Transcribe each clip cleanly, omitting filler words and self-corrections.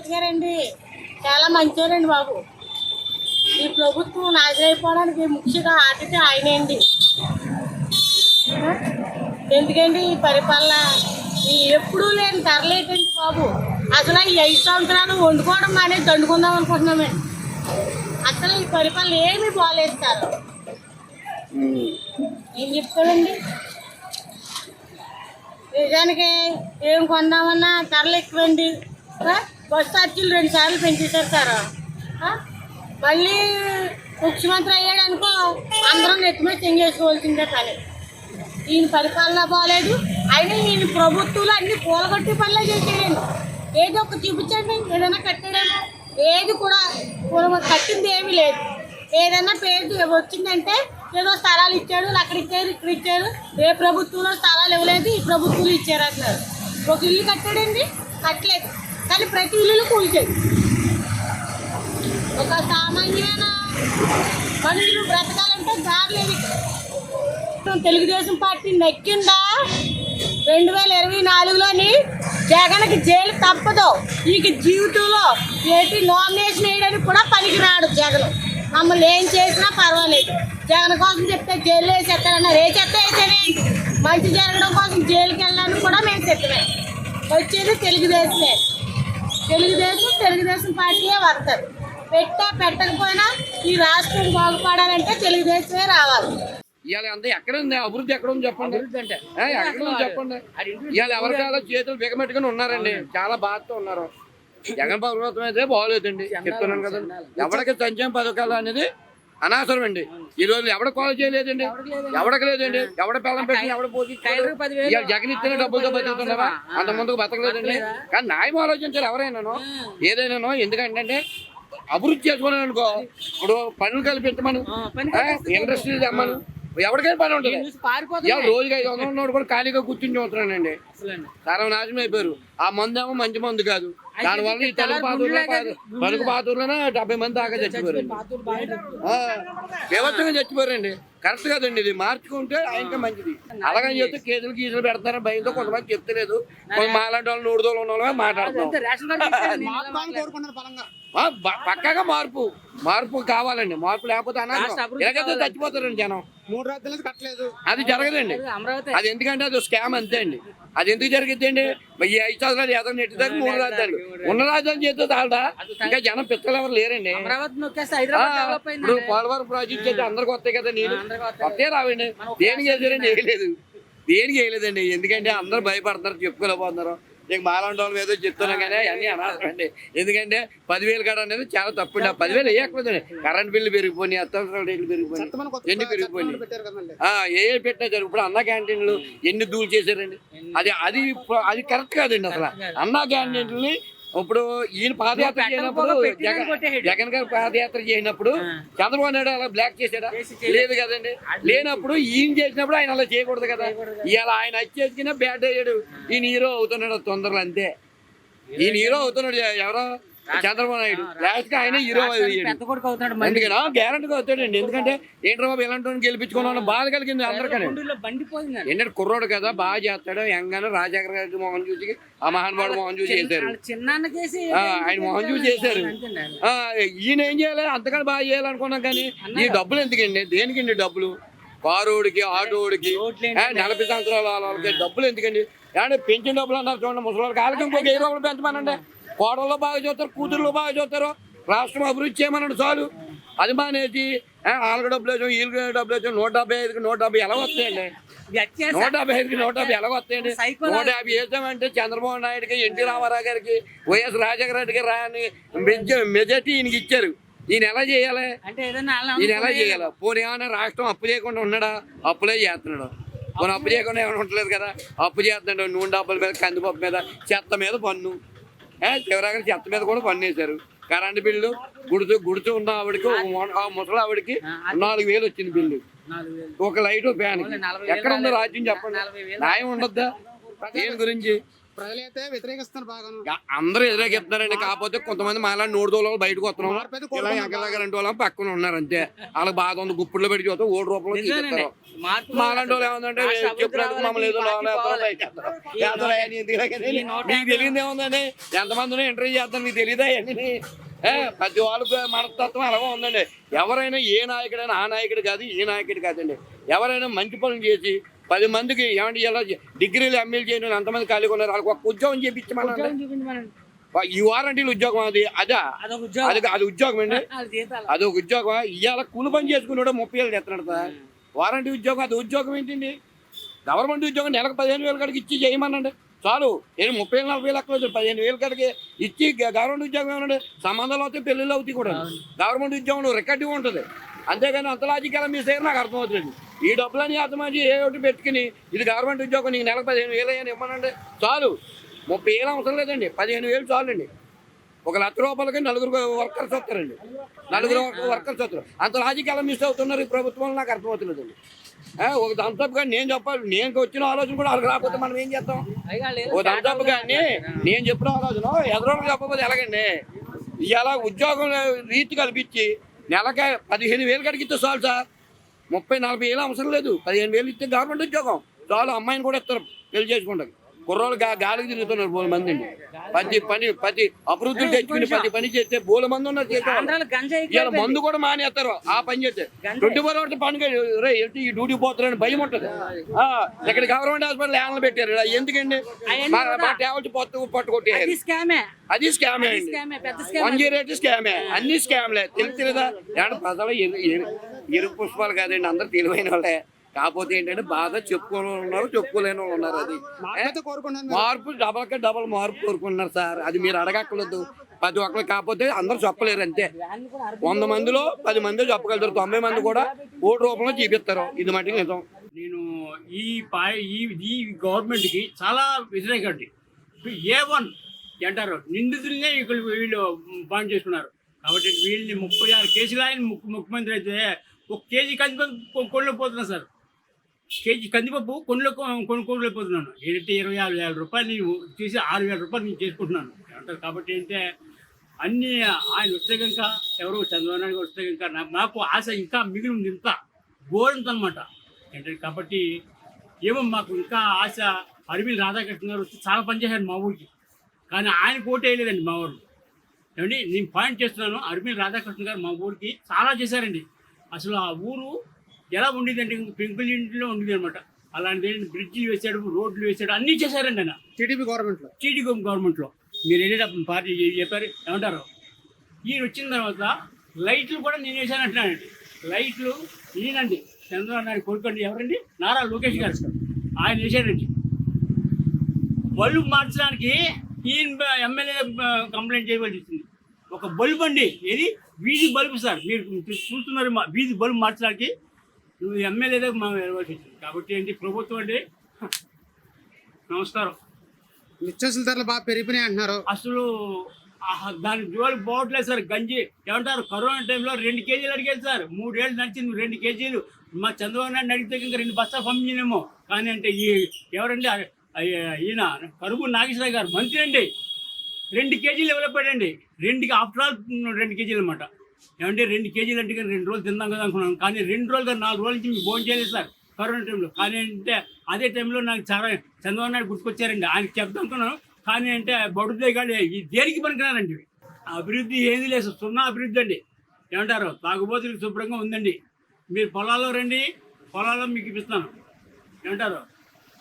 లోకేష్ గారండి చాలా మంచివారండి బాబు. ఈ ప్రభుత్వం నాశనం అయిపోవడానికి ముఖ్యంగా ఆటకి ఆయనండి. ఎందుకండి ఈ పరిపాలన ఈ ఎప్పుడూ లేని ధరలేటండి బాబు. అసలు ఈ 5 సంవత్సరాలు వండుకోవడం అనేది దండుకుందాం అనుకుంటున్నామండి. అసలు ఈ పరిపాలన ఏమీ బాగాలేదు సార్. ఏం చెప్తామండి, నిజానికి ఏం కొందామన్నా ధరలు ఎక్కువండి. బస్ ఛార్జీలు 2 సార్లు పెంచేశారు సార్. మళ్ళీ ముఖ్యమంత్రి అయ్యాడు అనుకో అందరం నెత్తి మీద చెంగేసుకోవాల్సిందే పని. ఈయన పరిపాలన బాగాలేదు. అయినా ఈయన ప్రభుత్వాలు అన్ని కూలగొట్టి పనులే చేసేయండి. ఏదో ఒక చూపించండి, ఏదైనా కట్టాడేమో. ఏది కూడా కట్టింది ఏమీ లేదు. ఏదైనా పేరు వచ్చిందంటే ఏదో స్థలాలు ఇచ్చాడు, అక్కడ ఇచ్చారు, ఇక్కడ ఇచ్చారు. ఏ ప్రభుత్వంలో స్థలాలు ఇవ్వలేదు, ఈ ప్రభుత్వాలు ఇచ్చారు అంటున్నారు. ఒక ఇల్లు కట్టాడండి, కట్టలేదు. కానీ ప్రతి ఇల్లు కూల్చాడు. ఒక సామాన్యమైన మనుషులు బ్రతకాలంటే దారి లేదు. తెలుగుదేశం పార్టీ నెక్కిందా 2024లోని జగన్కి జైలు తప్పదు. ఈ జీవితంలో ఏంటి నామినేషన్ వేయడానికి కూడా పనికిరాడు జగన్. మమ్మల్ని ఏం చేసినా పర్వాలేదు. జగన్ కోసం చెప్తే జైలు వేసేస్తారన్నారు. ఏ చెత్త వేసేనే మంచి జరగడం కోసం జైలుకి వెళ్ళడానికి కూడా మేము చెప్తున్నాం. వచ్చేది తెలుగుదేశమే. తెలుగుదేశం పార్టీయే వస్తారు. పెట్టకపోయినా ఈ రాష్ట్రం బాగుపడాలంటే తెలుగుదేశమే రావాలి. ఇవాళ అంతా ఎక్కడ ఉంది అభివృద్ధి? ఎక్కడ ఉంది చెప్పండి, ఎక్కడ ఉంది చెప్పండి. ఇవాళ ఎవరికాలో చేతులు బిగమెట్టుకుని ఉన్నారండి, చాలా బాధతో ఉన్నారు. జగన్ ప్రభుత్వం అయితే బాగోలేదండి, చెప్తున్నాను కదండి. ఎవరికి సంక్షేమ పథకాలు అనేది అనవసరం అండి. ఈ రోజు ఎవడ కాల్ చేయలేదండి, ఎవడకి లేదండి. ఎవడ పిల్లలు పెట్టి ఎవడ పోటీ జగన్ ఇచ్చిన డబ్బులతో బతుకుతున్నారా? అంత ముందుకు బతకలేదండి. కానీ న్యాయం ఆలోచించారు ఎవరైనానో ఏదైనానో. ఎందుకంటే అభివృద్ధి చేసుకోవాలని అనుకో, ఇప్పుడు పనులు కల్పించమను, ఇండస్ట్రీ తెమ్మను, ఎవరికైనా పని ఉంటుంది. రోజుకి 500 ఉన్నోడు కూడా ఖాళీగా కూర్చుని చూస్తున్నానండి. సర్వనాశనం అయిపోయారు. ఆ మందు ఏమో మంచి మందు కాదు. దానివల్ల ఈ తలుపు పాతూరులోనే 70 మంది దాకా చచ్చిపోయారు. వ్యవస్థగా చచ్చిపోయారండి. కరెక్ట్ కదండి. ఇది మార్చుకుంటే ఇంకా మంచిది. అలాగని చెప్తే కేసులు గీసులు పెడతారని భయంతో కొంతమంది చెప్తలేదు. మాలాంటి వాళ్ళు 3 రోజులు ఉన్న వాళ్ళు మాట్లాడుతున్నాం. పక్కాగా మార్పు కావాలండి. మార్పు లేకపోతే ఎలాగైతే చచ్చిపోతారండి జనం. 3 రాత్రులు కట్టలేదు, అది జరగదండి. అది ఎందుకంటే అది స్కామ్ అంతే అండి. అది ఎందుకు జరిగిద్ది అండి? ఈ 5 సంవత్సరాలు ఏదో నెట్టుదాకా 3 రాజధానులు ఉన్న రాజధాని చేస్తే చాలదా? ఇంకా జనం పిచ్చలు ఎవరు లేరండి. ఇప్పుడు పోలవరం ప్రాజెక్ట్ చేస్తే అందరికి వస్తాయి కదా, నేను వస్తే రావండి. దేనికి చేశారండి? దేనికి వేయలేదండి. ఎందుకంటే అందరూ భయపడతారు, చెప్పుకోలేకపోతున్నారు. నీకు మాలాంటి వాళ్ళు ఏదో చెప్తున్నా కానీ అన్నీ అనవసరం అండి. ఎందుకంటే 10,000 కాడ అనేది చాలా తప్పు అండి. ఆ 10,000 వేయకపోతే కరెంట్ బిల్లు పెరిగిపోయి, అత్యవసర రేట్లు పెరిగిపోయి, ఎన్ని పెరిగిపోయి ఏ పెట్టారు. ఇప్పుడు అన్న క్యాంటీన్లు ఎన్ని దూలు చేశారండి. అది కరెక్ట్ కాదండి. అసలు అన్న క్యాంటీన్లని ఇప్పుడు ఈయన పాదయాత్ర చేయనప్పుడు, జగన్ గారు పాదయాత్ర చేయనప్పుడు చంద్రబాబు నాయుడు అలా బ్లాక్ చేశాడా? లేదు కదండి. లేనప్పుడు ఈయన చేసినప్పుడు ఆయన అలా చేయకూడదు కదా. ఇవాళ ఆయన వచ్చేసుకున్నా బ్యాడ్ అయ్యాడు. ఈయన హీరో అవుతున్నాడు తొందరలో, అంతే. ఈయన హీరో అవుతున్నాడు. ఎవరో చంద్రబాబు నాయుడు లాస్ట్ ఆయన హీరో అయ్యాడు. అందుకని గ్యారంటీగా అవుతాడండి. ఎందుకంటే ఏంటి బాబు ఇలాంటి గెలిపించుకున్నాను బాధ కలిగింది అందరికీ. ఏంటంటే కుర్రోడు కదా, బాగా చేస్తాడు. ఎంగానో రాజశేఖర్ గారికి మోహన్ చూసి, ఆ మహానుభావుడు మోహన్ చూసి చేశారు. ఆయన మోహన్ చూసి చేశారు. ఈయన ఏం చేయాలి? అంతకన్నా బాగా చేయాలనుకున్నాం. కానీ ఈ డబ్బులు ఎందుకండి? దేనికండి డబ్బులు? కారోడికి, ఆటోడికి, 40 సంవత్సరాల వాళ్ళకి డబ్బులు ఎందుకండి? అంటే పెంచిన డబ్బులు అన్నారు చూడండి. ముసలి వాళ్ళకి వాళ్ళకి ఇంకొక 1000 రూపాయలు పెంచమనండి. కోడల్లో బాగా చూస్తారు, కూతుర్లో బాగా చూస్తారు. రాష్ట్రం అభివృద్ధి చేయమన్నాడు చాలు. అది మానేసి వాళ్ళకి డబ్బులు వేసాం, వీళ్ళకి డబ్బులు వేసాం. 175కి 150 ఎలా వస్తాయండి? 175కి 150 ఎలా వస్తాయండి? 150 వేసామంటే చంద్రబాబు నాయుడుకి, ఎన్టీ రామారావు గారికి, వైఎస్ రాజశేఖర రెడ్డికి రాని మెజార్టీ ఈయనకి ఇచ్చారు. ఈయన ఎలా చేయాలి? ఈయన ఎలా చేయాలి? పోనీ ఏమైనా రాష్ట్రం అప్పు చేయకుండా ఉన్నాడా? అప్పులే చేస్తున్నాడు. పోనీ అప్పు చేయకుండా ఏమైనా ఉండలేదు కదా, అప్పు చేస్తున్నాడు. నూనె డబ్బుల మీద, కందిపప్పు మీద, చెత్త మీద పన్ను, చివరాగా చెత్త మీద కూడా పన్ను వేశారు. కరెంటు బిల్లు గుడుచు ఉన్న ఆవిడకి, ఆ ముసలి ఆవిడకి 4,000 వచ్చింది బిల్లు. ఒక లైట్, ఫ్యాన్. ఎక్కడ ఉందో రాజ్యం చెప్పండి? న్యాయం ఉండొద్దా? దేని గురించి? ప్రజలైతే వ్యతిరేకిస్తున్నారు బాగాను. అందరూ ఎదురేకెత్తున్నారండి. కాకపోతే కొంతమంది మాలా నోడు దోళ బయటకు వస్తున్నాం, ఇలా ఎక్కలాంటి వాళ్ళు పక్కన ఉన్నారు అంతే. వాళ్ళకి బాధ ఉంది, గుప్పుల్లో పెట్టి చూస్తే ఓడి రూపంలో చూపిస్తారు. మాలాంటి వాళ్ళు ఏముందంటే చెప్పినట్టు మమ్మల్ని ఏదో మీకు తెలియదు ఏముందండి, ఎంతమందిని ఇంటర్వ్యూ చేస్తాను మీకు తెలియదా అవన్నీ. ప్రతి వాళ్ళకి మనస్తత్వం అలాగే ఉందండి. ఎవరైనా ఏ నాయకుడైనా ఆ నాయకుడు కాదు, ఈ నాయకుడు కాదండి. ఎవరైనా మంచి పనులు చేసి 10 మందికి ఏమంటే ఇలా డిగ్రీలు ఎమ్మెల్యే చేయడం ఎంతమంది ఖాళీగా ఉన్నారు, వాళ్ళకి ఒక ఉద్యోగం చేయించమని. ఈ వారంటీలు ఉద్యోగం అది ఉద్యోగం అండి, అది ఒక ఉద్యోగం. ఇవాళ కూలి పని చేసుకున్నాడు 30 ఏళ్ళు చేస్తున్నాడు సార్. వారంటీ ఉద్యోగం అది ఉద్యోగం ఏంటండి? గవర్నమెంట్ ఉద్యోగం నెలకు 15,000 కాడికి ఇచ్చి చేయమనండి చాలు. 30,000-40,000 లెక్కలు 15,000 కాడికి ఇచ్చి గవర్నమెంట్ ఉద్యోగం ఏమన్నా సంబంధాలు అవుతాయి, పెళ్ళిళ్ళు అవుతాయి కూడా. గవర్నమెంట్ ఉద్యోగం రికార్డు ఉంటుంది. అంతేగాని అంత లాజికల్ మీ సేర్ నాకు అర్థమవుతుంది. ఈ డబ్బులని అర్థమని ఏ ఒకటి పెట్టుకుని ఇది గవర్నమెంట్ ఉద్యోగం నీకు నెలకు 15,000 అని ఇవ్వనండి చాలు. 30,000 అవసరం లేదండి, 15,000 చాలండి. 1,00,000 రూపాయలకి 4 వర్కర్స్ వస్తారండి, 4 వర్కర్స్ వస్తారు. అంత లాజికల్ మిస్ అవుతున్నారు ఈ ప్రభుత్వం, నాకు అర్థమవుతుందండి. ఒక దంతపుగా నేను చెప్పాలి, నేను వచ్చిన ఆలోచన కూడా వాళ్ళకి రాకపోతే మనం ఏం చేస్తాం? ఒక దంతపు కానీ నేను చెప్పిన ఆలోచన ఎదురోళ్ళకి చెప్పకపోతే ఎలాగండి? ఇలా ఉద్యోగం రీతి కల్పించి నెలకి 15,000 కడిగితే చాలు సార్. 30,000-40,000 అవసరం లేదు, 15,000 ఇస్తే గవర్నమెంట్ ఉద్యోగం చాలు. అమ్మాయిని కూడా ఇస్తారు పెళ్లి చేసుకుంటారు. కుర్రోళ్ళు గాలికి తిరుగుతున్నారు 10 మంది అండి. ప్రతి అభివృద్ధులు తెచ్చుకుని 10 పని చేస్తే 10 మంది ఉన్నారు చేస్తారు. ఇలా మందు కూడా మానేస్తారు ఆ పని చేస్తే. 24 hours పని ఈ డ్యూటీ పోతారని భయం ఉంటుంది. ఇక్కడ గవర్నమెంట్ హాస్పిటల్ యాన్లు పెట్టారు, ఎందుకండి? మా ట్రావెల్స్ పట్టుకొట్టారు, అది స్కామే అండి. 108 స్కామే, అన్ని స్కామ్లే. తెలుసుదా? ప్రజలు ఎరుపు పుష్పాలు కాదండి, అందరూ తెలివైన వాళ్ళే. కాకపోతే ఏంటంటే బాగా చెప్పుకోని ఉన్నారు, చెప్పుకోలేని వాళ్ళు ఉన్నారు. అది మార్పు డబల్ మార్పు కోరుకుంటున్నారు సార్. అది మీరు అడగక్కర్లేదు, ప్రతి ఒక్కరు. కాకపోతే అందరూ చెప్పలేరు అంతే. 100 మందిలో 10 మంది చెప్పగలుగుతారు, 90 మంది కూడా ఓటు రూపంలో చూపిస్తారు. ఇది మటుకు నిజం. నేను ఈ గవర్నమెంట్కి చాలా వ్యతిరేకండి. A1 అంటారు, నిందితులనే వీళ్ళు బాండ్ చేసుకున్నారు. కాబట్టి వీళ్ళని 36 కేసులు ఆయన ముఖ్యమంత్రి అయితే 1 కేజీ కందిపప్పు కొనుక్కోపోతున్నా సార్. కేజీ కందిపప్పు కొనుక్కోలేకపోతున్నాను. ఏంటంటే 26,000 రూపాయలు నేను తీసి 6,000 రూపాయలు నేను చేసుకుంటున్నాను అంటారు. కాబట్టి ఏంటంటే అన్నీ ఆయన వస్తే కనుక, ఎవరో చంద్రబాబు నాయుడు వస్తే కనుక నాకు ఆశ ఇంకా మిగిలి ఉంది, ఇంత ఘోరంత అనమాట ఏంటంటే. కాబట్టి ఏమో మాకు ఇంకా ఆశ. అరిమిల్ రాధాకృష్ణ గారు వచ్చి చాలా పనిచేశారు మా ఊరికి, కానీ ఆయన పోటీ వేయలేదండి మా ఊరు. ఏమండి నేను పాయింట్ చేస్తున్నాను, అరిమిల్ రాధాకృష్ణ గారు మా ఊరికి చాలా చేశారండి. అసలు ఆ ఊరు ఎలా ఉండేదంటే పెంకుల ఇంట్లో ఉండేది అనమాట. అలాంటిది బ్రిడ్జి వేసాడు, రోడ్లు వేసాడు, అన్నీ చేశారండి ఆయన టీడీపీ గవర్నమెంట్లో. మీరు వెళ్ళేటప్పుడు పార్టీ చెప్పారు ఏమంటారు. ఈయన వచ్చిన తర్వాత లైట్లు కూడా నేను వేసాను అంటున్నానండి. లైట్లు ఈయనండి, చంద్రబాబు నాయుడు కొడుకండి. ఎవరండి? నారా లోకేష్ గారు, ఆయన వేసాడండి. బల్బు మార్చడానికి ఈయన ఎమ్మెల్యే కంప్లైంట్ చేయవలసి వచ్చింది. ఒక బల్బు అండి, ఏది వీధి బల్బు సార్, మీరు చూస్తున్నారు. మా వీధి బల్బు మార్చడానికి నువ్వు ఎమ్మెల్యేదే మా వెళ్ళవలసి వచ్చింది. కాబట్టి ఏంటి ప్రభుత్వం అంటే నమస్కారం. నిత్యావసర ధరలు బాగా పెరిగిపోయినాయి అంటున్నారు. అసలు దాని జోలికి పోవట్లేదు సార్. గంజి ఏమంటారు, కరోనా టైంలో 2 కేజీలు అడిగేది సార్. 3 ఏళ్ళు నడిచింది 2 కేజీలు. మా చంద్రబాబు నాయుడు అడిగితే ఇంకా 2 బస్తాలు పంపించినేమో. కానీ అంటే ఎవరండి ఈయన కరువు నాగేశ్వరరావు గారు మంత్రి అండి, 2 కేజీలు ఇవ్వలేపాడండి. 2కి ఆఫ్టర్ ఆల్ 2 కేజీలు అనమాట. ఏమంటే 2 కేజీలు అంటే కానీ 2 రోజులు తిందాం కదా అనుకున్నాను. కానీ 2 రోజులు కానీ 4 రోజుల నుంచి మీకు భోజనం చేయలేదు సార్ కరోనా టైంలో. కానీ అంటే అదే టైంలో నాకు చాలా చంద్రబాబు నాయుడు గుర్తుకొచ్చారండి. ఆయనకి చెప్తాం అనుకున్నాను. కానీ అంటే బడుదే కానీ దేనికి పనికిరానండి. అభివృద్ధి ఏది లేదు, 0 అభివృద్ధి అండి. ఏమంటారు, తాగుబోతులకు శుభ్రంగా ఉందండి. మీరు పొలాల్లో రండి, పొలాల్లో మీకు ఇప్పిస్తాను. ఏమంటారు,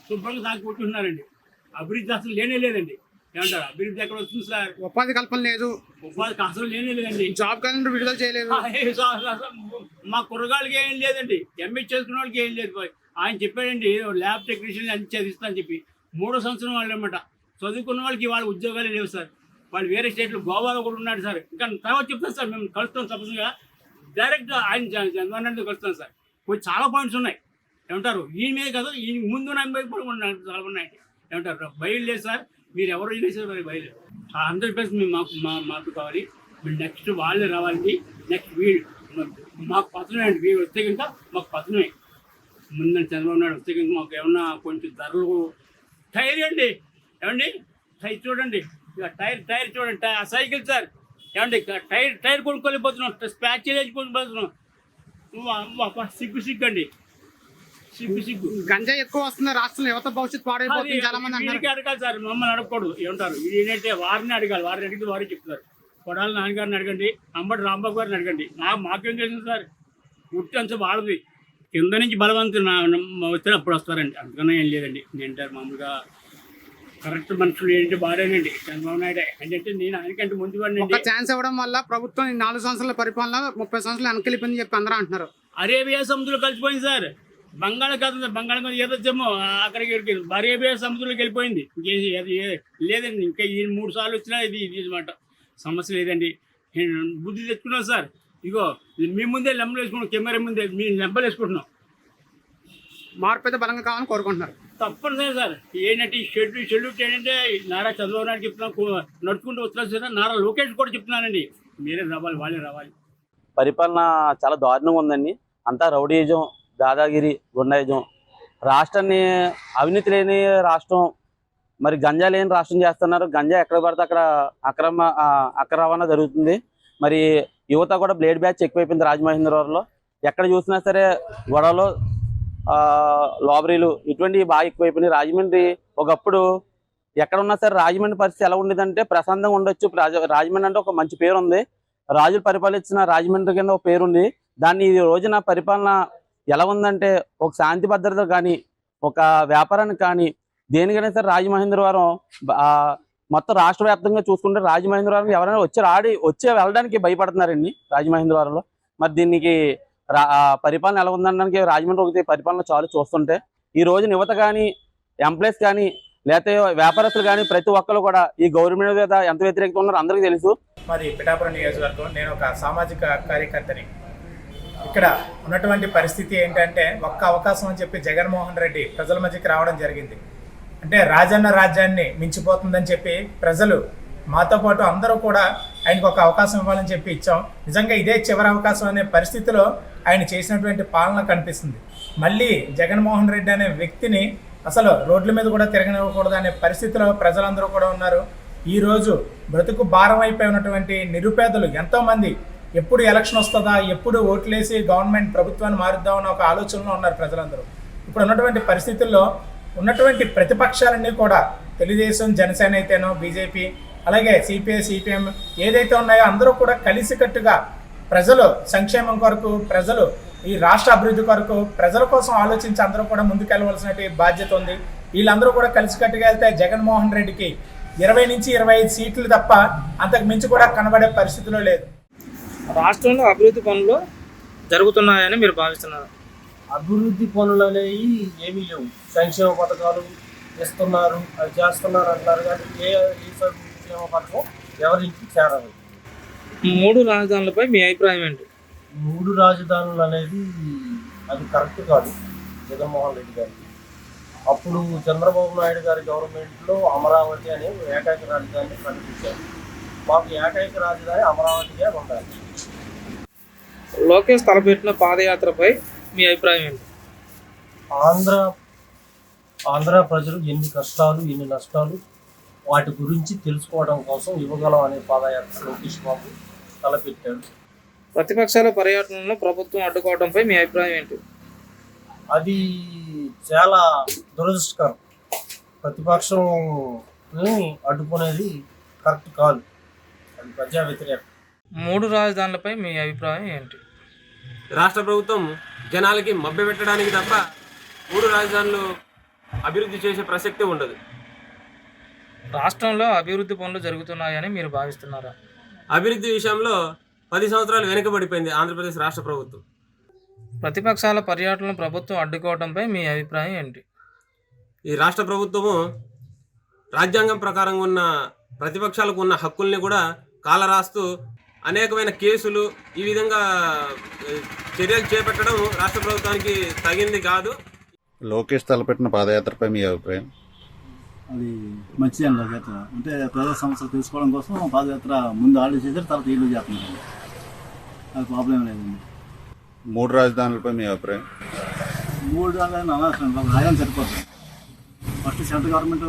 శుభ్రంగా తాగుకుంటున్నారండి. అభివృద్ధి అసలు లేనే లేదండి. ఏమంటారు, అభివృద్ధి ఎక్కడ వస్తుంది సార్? ఉపాధి కల్పన లేదు, ఉపాధి అసలు లేనే లేదండి. జాబ్ క్యాలెండర్ విడుదల చేయలేదు. మా కుర్రగాళ్ళకి ఏం లేదండి, ఎంఏ చేసుకున్న వాళ్ళకి ఏం లేదు. ఆయన చెప్పాడండి ల్యాబ్ టెక్నీషియన్ అని చదివిస్తా అని చెప్పి. 3వ సంవత్సరం వాళ్ళు అనమాట. చదువుకున్న వాళ్ళకి వాళ్ళ ఉద్యోగాలే లేవు సార్. వాళ్ళు వేరే స్టేట్లో గోవాలో కూడా ఉన్నాడు సార్. ఇంకా తర్వాత చెప్తాను సార్, మేము కలుస్తాం తప్పనిసరిగా. డైరెక్ట్గా ఆయన చంద్రబాబు నాయుడుతో కలుస్తాం సార్. కొన్ని చాలా పాయింట్స్ ఉన్నాయి. ఏమంటారు, ఈయన మీద కదా, ఈయన ముందు కూడా చాలా ఉన్నాయి. ఏమంటారు, బయలు లేదు సార్. మీరు ఎవరు చేసారు మరి బయలు 100% మేము మాకు కావాలి. మీరు నెక్స్ట్ వాళ్ళే రావాలి. నెక్స్ట్ వీళ్ళు మాకు పతనమే అండి. వీళ్ళు వస్తే కనుక మాకు పతనమే. ముందు చంద్రబాబు నాయుడు వస్తే కనుక మాకు ఏమన్నా కొంచెం ధరలు ధైర్యం అండి. ఏమండి టైర్ చూడండి, ఇక టైర్ చూడండి, ఆ సైకిల్ సార్ ఏమండి, టైర్ కొనుక్కోలేకపోతున్నాం, స్పాచ్ వేసిపోతున్నాం. సిగ్గు అండి, సిగ్గు. గంజా ఎక్కువ వస్తుంది రాష్ట్రంలో, యువత భవిష్యత్తు పాడైపోతుంది చాలా మంది అంటారు. వీరికి అడగాలి సార్, మమ్మల్ని అడగకూడదు. ఏమంటారు ఏంటంటే వారిని అడగాలి, వారిని అడిగితే వారే చెప్తారు. కొడాలి నాన్నగారిని అడగండి, అంబటి రాంబాబు గారిని అడగండి. మాకేం తెలిసింది సార్, గుర్తంతా వాళ్ళది, కింద నుంచి బలవంతులు వచ్చిన అప్పుడు వస్తారండి. అందుకనే ఏం లేదండి. ఏంటారు మామూలుగా కరెక్ట్ మనుషులు ఏంటంటే బాగానండి చంద్రబాబు నాయుడు. అంటే నేను ఆయనకంటే ముందు ఒక ఛాన్స్ ఇవ్వడం వల్ల ప్రభుత్వం 4 సంవత్సరాల పరిపాలన 30 సంవత్సరాలు వెనకెళ్ళిపోయిందని చెప్పి అందరూ అంటున్నారు. అరేబియా సముద్రంలో కలిసిపోయింది సార్. బంగాళాఖాతం ఎదొచ్చేమో అక్కడికి అరేబియా సముద్రంలోకి వెళ్ళిపోయింది. లేదండి, ఇంకా ఈ 3 సార్లు వచ్చినా ఇది అనమాట. సమస్య లేదండి. బుద్ధి తెచ్చుకున్నాం సార్. ఇగో మీ ముందే లెంబలు వేసుకున్నాం, కెమెరా ముందే మీ లెంబలు వేసుకుంటున్నాం. మార్పు అయితే బలంగా కావాలని కోరుకుంటున్నారు. తప్పనిసరి సార్. ఏంటంటే షెడ్యూల్ ఏంటంటే నారా చంద్రబాబు నాయుడు చెప్తున్నాను, నడుచుకుంటూ వస్తున్నా నారా లోకేష్ కూడా చెప్తున్నానండి, మీరే రావాలి, వాళ్ళే రావాలి. పరిపాలన చాలా దారుణంగా ఉందండి. అంతా రౌడీజం, దాదాగిరి, గుండాయిజం. రాష్ట్రాన్ని అవినీతి లేని రాష్ట్రం, మరి గంజా లేని రాష్ట్రం చేస్తున్నారు. గంజా ఎక్కడ పడితే అక్కడ అక్రమ రవాణా జరుగుతుంది. మరి యువత కూడా బ్లేడ్ బ్యాచ్ ఎక్కువైపోయింది రాజమహేంద్రవరంలో. ఎక్కడ చూసినా సరే గొడవలు, లాబరీలు ఇటువంటివి బాగా ఎక్కువైపోయినాయి. రాజమండ్రి ఒకప్పుడు ఎక్కడ ఉన్నా సరే రాజమండ్రి పరిస్థితి ఎలా ఉండేదంటే ప్రశాంతంగా ఉండొచ్చు. రాజమండ్రి అంటే ఒక మంచి పేరు ఉంది, రాజులు పరిపాలించిన రాజమండ్రి కింద ఒక పేరుంది. దాన్ని ఈ రోజున పరిపాలన ఎలా ఉందంటే ఒక శాంతి భద్రత కానీ, ఒక వ్యాపారానికి కానీ, దేనికైనా సరే రాజమహేంద్రవరం మొత్తం రాష్ట్ర వ్యాప్తంగా చూసుకుంటే రాజమహేంద్రవరం ఎవరైనా వచ్చి వెళ్ళడానికి భయపడుతున్నారండి రాజమహేంద్రవరంలో. మరి దీనికి పరిపాలన ఎలా ఉందనడానికి రాజమండ్రి ఒకటి పరిపాలన చాలు చూస్తుంటే. ఈ రోజు యువత కానీ, ఎంప్లాయీస్ కానీ, లేకపోతే వ్యాపారస్తులు కానీ ప్రతి ఒక్కరు కూడా ఈ గవర్నమెంట్ మీద ఎంత వ్యతిరేకత ఉన్నారో అందరికీ తెలుసు. మరి పిఠాపురం నియోజకవర్గం, నేను ఒక సామాజిక కార్యకర్తని. ఇక్కడ ఉన్నటువంటి పరిస్థితి ఏంటంటే ఒక్క అవకాశం అని చెప్పి జగన్మోహన్ రెడ్డి ప్రజల మధ్యకి రావడం జరిగింది. అంటే రాజన్న రాజ్యాన్ని మించిపోతుందని చెప్పి ప్రజలు మాతో పాటు అందరూ కూడా ఆయనకు ఒక అవకాశం ఇవ్వాలని చెప్పి ఇచ్చాం. నిజంగా ఇదే చివరి అవకాశం అనే పరిస్థితిలో ఆయన చేసినటువంటి పాలన కనిపిస్తుంది. మళ్ళీ జగన్మోహన్ రెడ్డి అనే వ్యక్తిని అసలు రోడ్ల మీద కూడా తిరగనివ్వకూడదు అనే పరిస్థితిలో ప్రజలందరూ కూడా ఉన్నారు. ఈరోజు బ్రతుకు భారం అయిపోయి ఉన్నటువంటి నిరుపేదలు ఎంతోమంది ఎప్పుడు ఎలక్షన్ వస్తుందా, ఎప్పుడు ఓట్లేసి గవర్నమెంట్ ప్రభుత్వాన్ని మారుద్దామన్న ఒక ఆలోచనలో ఉన్నారు ప్రజలందరూ. ఇప్పుడు ఉన్నటువంటి పరిస్థితుల్లో ఉన్నటువంటి ప్రతిపక్షాలన్నీ కూడా తెలుగుదేశం, జనసేన అయితేనో, బీజేపీ, అలాగే సిపిఐ, సిపిఎం ఏదైతే ఉన్నాయో అందరూ కూడా కలిసికట్టుగా ప్రజలు సంక్షేమం కొరకు, ప్రజలు ఈ రాష్ట్ర అభివృద్ధి కొరకు, ప్రజల కోసం ఆలోచించి అందరూ కూడా ముందుకెళ్ళవలసిన బాధ్యత ఉంది. వీళ్ళందరూ కూడా కలిసికట్టుగా వెళ్తే జగన్మోహన్ రెడ్డికి 20 నుంచి 25 సీట్లు తప్ప అంతకు మించి కూడా కనబడే పరిస్థితిలో లేదు. రాష్ట్రంలో అభివృద్ధి పనులు జరుగుతున్నాయని మీరు భావిస్తున్నారు? అభివృద్ధి పనులు అనేవి ఏమీ లేవు. సంక్షేమ పథకాలు ఇస్తున్నారు, అది చేస్తున్నారు అంటారు, కానీ ఏ సంక్షేమ పథకం ఎవరింటికి చేరాలి. 3 రాజధానులపై మీ అభిప్రాయం ఏంటి? 3 రాజధానులు అనేది అది కరెక్ట్ కాదు జగన్మోహన్ రెడ్డి గారికి. అప్పుడు చంద్రబాబు నాయుడు గారి గవర్నమెంట్లో అమరావతి అనే ఏకైక రాజధానిని ప్రకటించారు. మాకు ఏకైక రాజధాని అమరావతిగా ఉండాలి. లోకేష్ తలపెట్టిన పాదయాత్రపై మీ అభిప్రాయం ఏంటి? ఆంధ్ర ప్రజలు ఎన్ని కష్టాలు, ఎన్ని నష్టాలు, వాటి గురించి తెలుసుకోవడం కోసం యువగలం అనే పాదయాత్ర లోకేష్ బాబు తలపెట్టాడు. ప్రతిపక్షాల పర్యటనలో ప్రభుత్వం అడ్డుకోవడంపై మీ అభిప్రాయం ఏంటి? అది చాలా దురదృష్టకరం. ప్రతిపక్షం అడ్డుకునేది కరెక్ట్ కాదు, అది ప్రజా వ్యతిరేకం. 3 రాజధానులపై మీ అభిప్రాయం ఏంటి? రాష్ట్ర ప్రభుత్వం జనాలకి మభ్యపెట్టడానికి తప్ప 3 రాజధానులు అభివృద్ధి చేసే ప్రసక్తే ఉండదు. రాష్ట్రంలో అభివృద్ధి పనులు జరుగుతున్నాయని మీరు భావిస్తున్నారా? అభివృద్ధి విషయంలో 10 సంవత్సరాలు వెనుకబడిపోయింది ఆంధ్రప్రదేశ్ రాష్ట్ర ప్రభుత్వం. ప్రతిపక్షాల పర్యటనను ప్రభుత్వం అడ్డుకోవడంపై మీ అభిప్రాయం ఏంటి? ఈ రాష్ట్ర ప్రభుత్వము రాజ్యాంగం ప్రకారం ఉన్న ప్రతిపక్షాలకు ఉన్న హక్కుల్ని కూడా కాలరాస్తూ అనేకమైన కేసులు, ఈ విధంగా చర్యలు చేపట్టడం రాష్ట్ర ప్రభుత్వానికి తగింది కాదు. లోకేష్ తలపెట్టిన పాదయాత్రపై మీ అభిప్రాయం? అది మంచిది అండి. పాదయాత్ర అంటే ప్రజా సమస్యలు తెలుసుకోవడం కోసం పాదయాత్ర ముందు ఆర్డర్ చేశారు, తర్వాత ఇల్లు చేస్తున్నారు. అది ప్రాబ్లం లేదండి. 3 రాజధానులపై మీ అభిప్రాయం? 3 రాజధానులు అనవసరం, రాజధాని సరిపోతుంది. First central government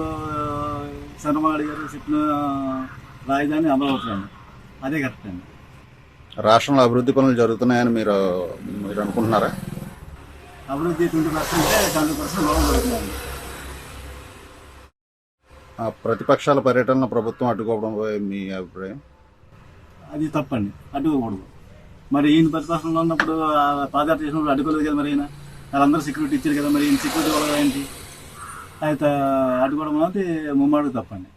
Chandrababu Naidu గారు చెప్పిన రాజధాని అమరావతి అండి, అదే కరెక్ట్ అండి. రాష్ట్రంలో అభివృద్ధి పనులు జరుగుతున్నాయని మీరు అనుకుంటున్నారా? అభివృద్ధి 20% 100% లోపం జరుగుతుందండి. ఆ ప్రతిపక్షాల పర్యటనలో ప్రభుత్వం అడ్డుకోవడంపై మీ అభిప్రాయం? అది తప్పండి, అడ్డుకోకూడదు. మరి ఈయన ప్రతిపక్షంలో ఉన్నప్పుడు పాదయాత్ర చేసినప్పుడు అడ్డుకోలేదు కదా, మరి ఈయన వాళ్ళందరూ సెక్యూరిటీ ఇచ్చారు కదా, మరి ఈయన సెక్యూరిటీ వల్ల ఏంటి అయితే అడ్డుకోవడం అనేది ముమ్మాడు తప్పండి.